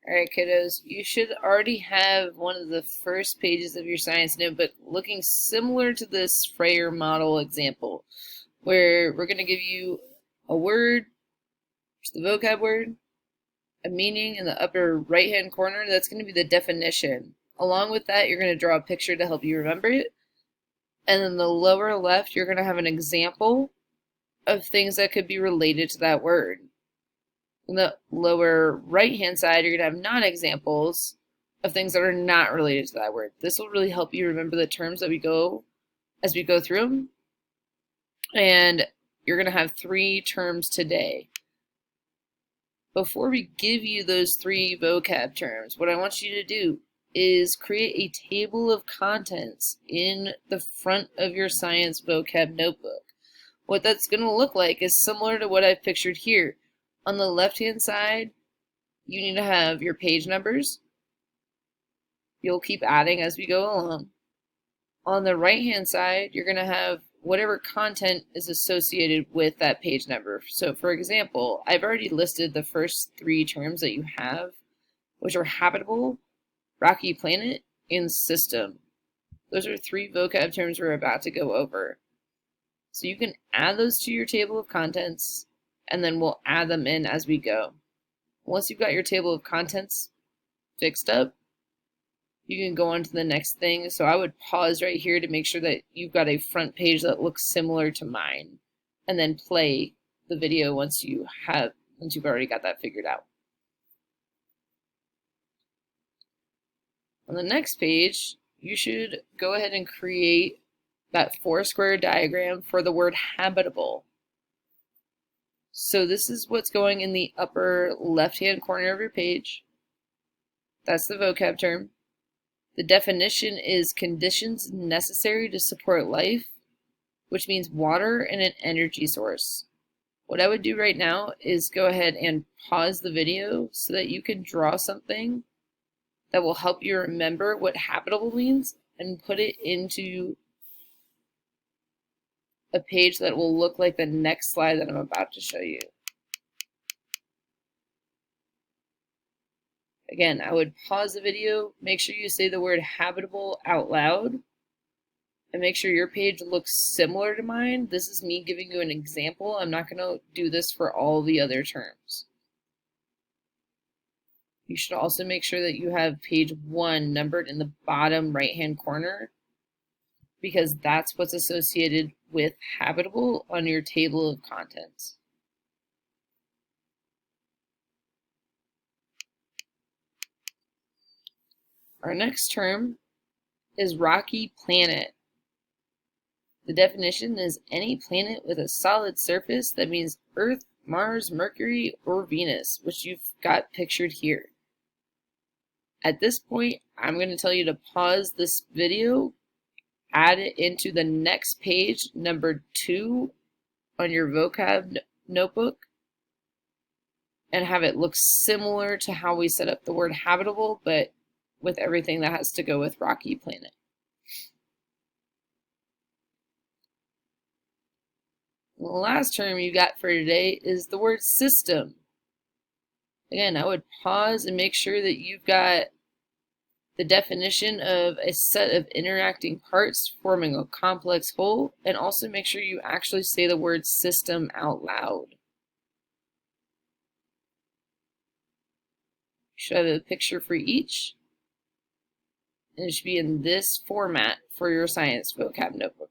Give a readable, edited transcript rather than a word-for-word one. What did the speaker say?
Alright, kiddos, you should already have one of the first pages of your science notebook looking similar to this Frayer model example, where we're going to give you a word, which is the vocab word, a meaning in the upper right-hand corner. That's going to be the definition. Along with that, you're going to draw a picture to help you remember it. And then the lower left, you're going to have an example of things that could be related to that word. In the lower right-hand side, you're going to have non-examples of things that are not related to that word. This will really help you remember the terms that we go through them. And you're going to have 3 terms today. Before we give you those 3 vocab terms, what I want you to do is create a table of contents in the front of your science vocab notebook. What that's going to look like is similar to what I've pictured here. On the left-hand side, you need to have your page numbers. You'll keep adding as we go along. On the right-hand side, you're going to have whatever content is associated with that page number. So for example, I've already listed the first 3 terms that you have, which are habitable, rocky planet, and system. Those are 3 vocab terms we're about to go over. So you can add those to your table of contents, and then we'll add them in as we go. Once you've got your table of contents fixed up, you can go on to the next thing. So I would pause right here to make sure that you've got a front page that looks similar to mine, and then play the video once you've already got that figured out. On the next page, you should go ahead and create that 4-square diagram for the word habitable. So this is what's going in the upper left-hand corner of your page. That's the vocab term. The definition is conditions necessary to support life, which means water and an energy source. What I would do right now is go ahead and pause the video so that you can draw something that will help you remember what habitable means and put it into a page that will look like the next slide that I'm about to show you. Again, I would pause the video, make sure you say the word habitable out loud, and make sure your page looks similar to mine. This is me giving you an example. I'm not going to do this for all the other terms. You should also make sure that you have page 1 numbered in the bottom right-hand corner, because that's what's associated with habitable on your table of contents. Our next term is rocky planet. The definition is any planet with a solid surface. That means Earth, Mars, Mercury, or Venus, which you've got pictured here. At this point, I'm going to tell you to pause this video, add it into the next page, number 2 on your vocab notebook, and have it look similar to how we set up the word habitable, but with everything that has to go with rocky planet. The last term you got for today is the word system. Again, I would pause and make sure that you've got the definition of a set of interacting parts forming a complex whole, and also make sure you actually say the word system out loud. You should have a picture for each, and it should be in this format for your science vocab notebook.